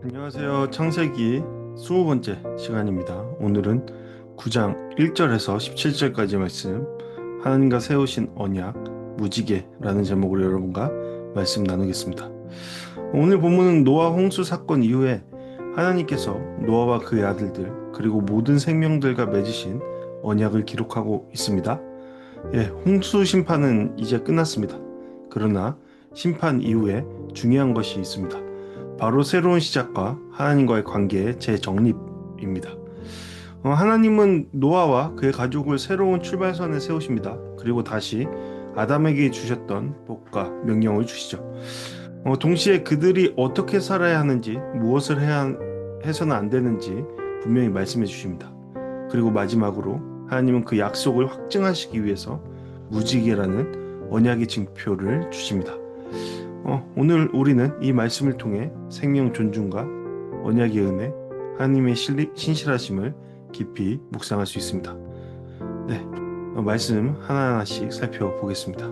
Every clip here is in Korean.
안녕하세요. 창세기 20번째 시간입니다. 오늘은 9장 1절에서 17절까지 말씀, 하나님과 세우신 언약, 무지개라는 제목으로 여러분과 말씀 나누겠습니다. 오늘 본문은 노아 홍수 사건 이후에 하나님께서 노아와 그의 아들들 그리고 모든 생명들과 맺으신 언약을 기록하고 있습니다. 홍수 심판은 이제 끝났습니다. 그러나 심판 이후에 중요한 것이 있습니다. 바로 새로운 시작과 하나님과의 관계의 재정립입니다. 하나님은 노아와 그의 가족을 새로운 출발선에 세우십니다. 그리고 다시 아담에게 주셨던 복과 명령을 주시죠. 동시에 그들이 어떻게 살아야 하는지, 무엇을 해서는 안 되는지 분명히 말씀해 주십니다. 그리고 마지막으로 하나님은 그 약속을 확증하시기 위해서 무지개라는 언약의 징표를 주십니다. 오늘 우리는 이 말씀을 통해 생명 존중과 언약의 은혜, 하나님의 신실하심을 깊이 묵상할 수 있습니다. 말씀 하나하나씩 살펴보겠습니다.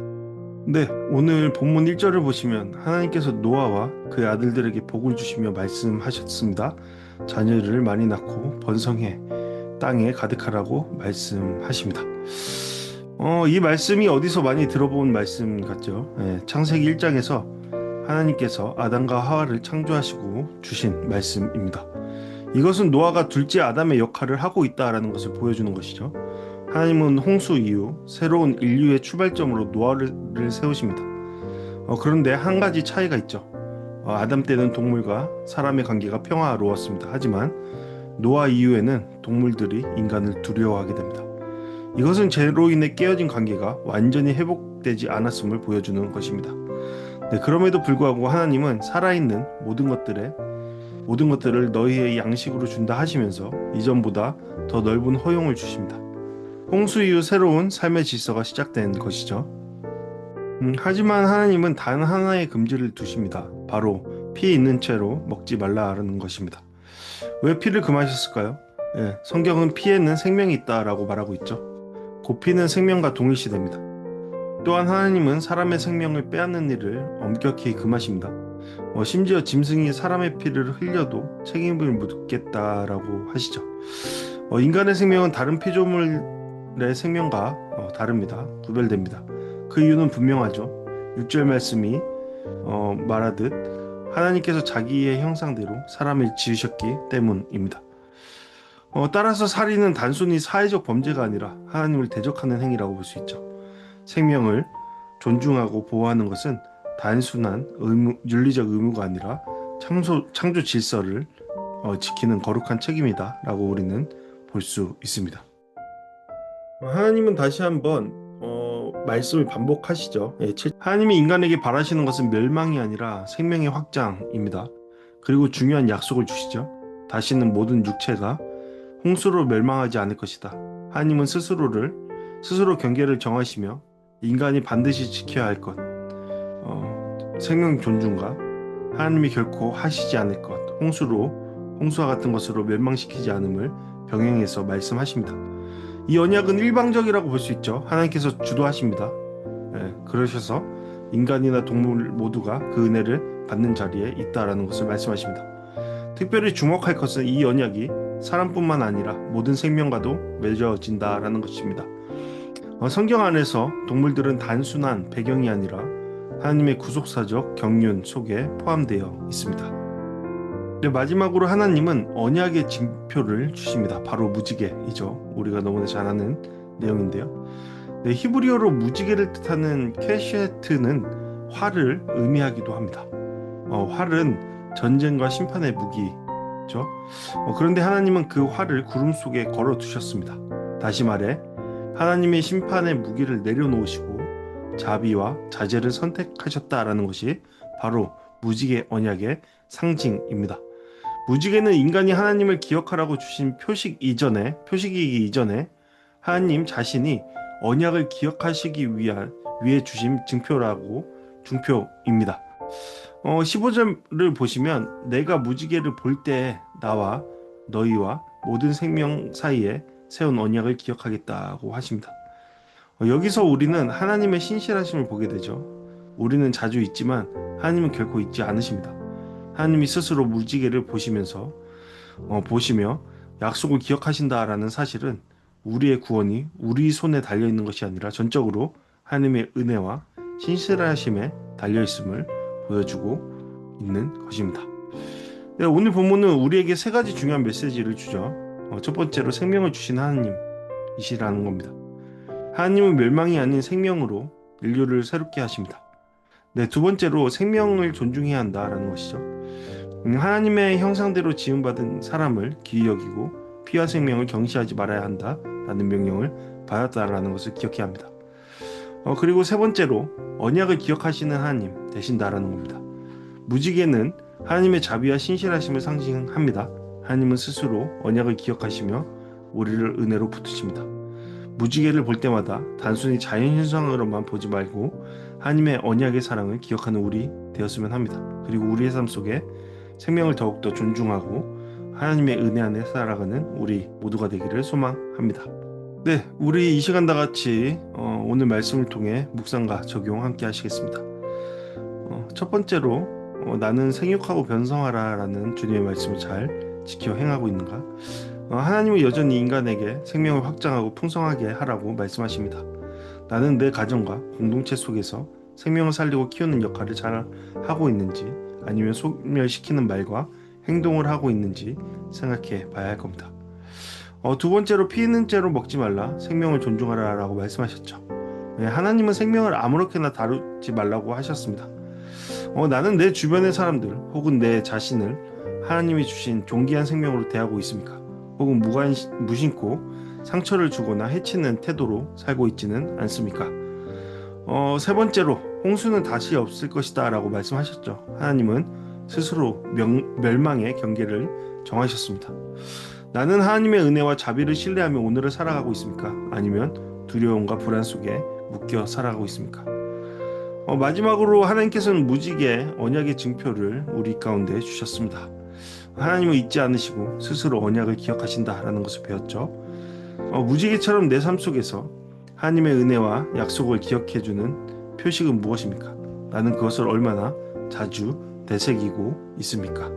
오늘 본문 1절을 보시면 하나님께서 노아와 그의 아들들에게 복을 주시며 말씀하셨습니다. 자녀를 많이 낳고 번성해 땅에 가득하라고 말씀하십니다. 이 말씀이 어디서 많이 들어본 말씀 같죠? 창세기 1장에서 하나님께서 아담과 하와를 창조하시고 주신 말씀입니다. 이것은 노아가 둘째 아담의 역할을 하고 있다라는 것을 보여주는 것이죠. 하나님은 홍수 이후 새로운 인류의 출발점으로 노아를 세우십니다. 그런데 한 가지 차이가 있죠. 아담 때는 동물과 사람의 관계가 평화로웠습니다. 하지만 노아 이후에는 동물들이 인간을 두려워하게 됩니다. 이것은 죄로 인해 깨어진 관계가 완전히 회복되지 않았음을 보여주는 것입니다. 그럼에도 불구하고 하나님은 살아있는 모든 것들을 너희의 양식으로 준다 하시면서 이전보다 더 넓은 허용을 주십니다. 홍수 이후 새로운 삶의 질서가 시작된 것이죠. 하지만 하나님은 단 하나의 금지를 두십니다. 바로 피 있는 채로 먹지 말라는 것입니다. 왜 피를 금하셨을까요? 성경은 피에는 생명이 있다라고 말하고 있죠. 그 피는 생명과 동일시됩니다. 또한 하나님은 사람의 생명을 빼앗는 일을 엄격히 금하십니다. 심지어 짐승이 사람의 피를 흘려도 책임을 묻겠다라고 하시죠. 인간의 생명은 다른 피조물의 생명과 다릅니다. 구별됩니다. 그 이유는 분명하죠. 6절 말씀이 말하듯 하나님께서 자기의 형상대로 사람을 지으셨기 때문입니다. 따라서 살인은 단순히 사회적 범죄가 아니라 하나님을 대적하는 행위라고 볼 수 있죠. 생명을 존중하고 보호하는 것은 단순한 윤리적 의무가 아니라 창조 질서를 지키는 거룩한 책임이다 라고 우리는 볼 수 있습니다. 하나님은 다시 한번 말씀을 반복하시죠. 하나님이 인간에게 바라시는 것은 멸망이 아니라 생명의 확장입니다. 그리고 중요한 약속을 주시죠. 다시는 모든 육체가 홍수로 멸망하지 않을 것이다. 하나님은 스스로 경계를 정하시며 인간이 반드시 지켜야 할 것, 생명 존중과 하나님이 결코 하시지 않을 것, 홍수와 같은 것으로 멸망시키지 않음을 병행해서 말씀하십니다. 이 언약은 일방적이라고 볼 수 있죠. 하나님께서 주도하십니다. 그러셔서 인간이나 동물 모두가 그 은혜를 받는 자리에 있다라는 것을 말씀하십니다. 특별히 주목할 것은 이 언약이 사람뿐만 아니라 모든 생명과도 맺어진다라는 것입니다. 성경 안에서 동물들은 단순한 배경이 아니라 하나님의 구속사적 경륜 속에 포함되어 있습니다. 마지막으로 하나님은 언약의 징표를 주십니다. 바로 무지개이죠. 우리가 너무나 잘 아는 내용인데요. 히브리어로 무지개를 뜻하는 케셰트는 활을 의미하기도 합니다. 활은 전쟁과 심판의 무기죠. 그런데 하나님은 그 활을 구름 속에 걸어 두셨습니다. 다시 말해 하나님의 심판의 무기를 내려놓으시고 자비와 자제를 선택하셨다라는 것이 바로 무지개 언약의 상징입니다. 무지개는 인간이 하나님을 기억하라고 주신 표식이기 이전에 하나님 자신이 언약을 기억하시기 위해 주신 중표입니다. 15절을 보시면 내가 무지개를 볼 때 나와 너희와 모든 생명 사이에 세운 언약을 기억하겠다고 하십니다. 여기서 우리는 하나님의 신실하심을 보게 되죠. 우리는 자주 잊지만 하나님은 결코 잊지 않으십니다. 하나님이 스스로 무지개를 보시며 약속을 기억하신다라는 사실은 우리의 구원이 우리 손에 달려 있는 것이 아니라 전적으로 하나님의 은혜와 신실하심에 달려 있음을 보여주고 있는 것입니다. 네, 오늘 본문은 우리에게 세 가지 중요한 메시지를 주죠. 첫 번째로 생명을 주신 하나님이시라는 겁니다. 하나님은 멸망이 아닌 생명으로 인류를 새롭게 하십니다. 네, 두 번째로 생명을 존중해야 한다라는 것이죠. 하나님의 형상대로 지음받은 사람을 귀히 여기고 피와 생명을 경시하지 말아야 한다라는 명령을 받았다라는 것을 기억해야 합니다. 그리고 세 번째로 언약을 기억하시는 하나님 되신다라는 겁니다. 무지개는 하나님의 자비와 신실하심을 상징합니다. 하나님은 스스로 언약을 기억하시며 우리를 은혜로 붙드십니다. 무지개를 볼 때마다 단순히 자연 현상으로만 보지 말고 하나님의 언약의 사랑을 기억하는 우리 되었으면 합니다. 그리고 우리의 삶 속에 생명을 더욱더 존중하고 하나님의 은혜 안에 살아가는 우리 모두가 되기를 소망합니다. 네, 우리 이 시간 다 같이 오늘 말씀을 통해 묵상과 적용 함께 하시겠습니다. 첫 번째로 나는 생육하고 변성하라 라는 주님의 말씀을 잘 지켜 행하고 있는가? 하나님은 여전히 인간에게 생명을 확장하고 풍성하게 하라고 말씀하십니다. 나는 내 가정과 공동체 속에서 생명을 살리고 키우는 역할을 잘 하고 있는지 아니면 소멸시키는 말과 행동을 하고 있는지 생각해 봐야 할 겁니다. 두 번째로 피 있는 죄로 먹지 말라, 생명을 존중하라 라고 말씀하셨죠. 네, 하나님은 생명을 아무렇게나 다루지 말라고 하셨습니다. 나는 내 주변의 사람들 혹은 내 자신을 하나님이 주신 존귀한 생명으로 대하고 있습니까? 혹은 무심코 상처를 주거나 해치는 태도로 살고 있지는 않습니까? 세 번째로 홍수는 다시 없을 것이다 라고 말씀하셨죠. 하나님은 스스로 멸망의 경계를 정하셨습니다. 나는 하나님의 은혜와 자비를 신뢰하며 오늘을 살아가고 있습니까? 아니면 두려움과 불안 속에 묶여 살아가고 있습니까? 마지막으로 하나님께서는 무지개 언약의 증표를 우리 가운데 주셨습니다. 하나님을 잊지 않으시고 스스로 언약을 기억하신다라는 것을 배웠죠. 무지개처럼 내 삶 속에서 하나님의 은혜와 약속을 기억해주는 표식은 무엇입니까? 나는 그것을 얼마나 자주 되새기고 있습니까?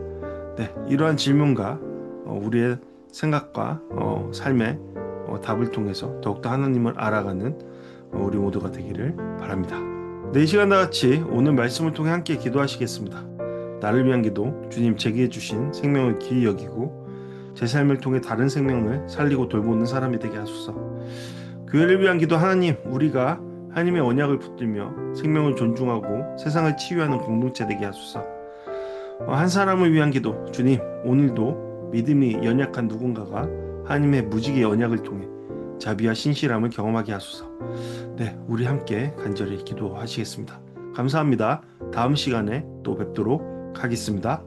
네, 이러한 질문과 우리의 생각과 삶의 답을 통해서 더욱더 하나님을 알아가는 우리 모두가 되기를 바랍니다. 네, 이 시간 다 같이 오늘 말씀을 통해 함께 기도하시겠습니다. 나를 위한 기도, 주님 제게 주신 생명을 귀히 여기고 제 삶을 통해 다른 생명을 살리고 돌보는 사람이 되게 하소서. 교회를 위한 기도, 하나님, 우리가 하나님의 언약을 붙들며 생명을 존중하고 세상을 치유하는 공동체 되게 하소서. 한 사람을 위한 기도, 주님, 오늘도 믿음이 연약한 누군가가 하나님의 무지개 언약을 통해 자비와 신실함을 경험하게 하소서. 네, 우리 함께 간절히 기도하시겠습니다. 감사합니다. 다음 시간에 또 뵙도록 하겠습니다.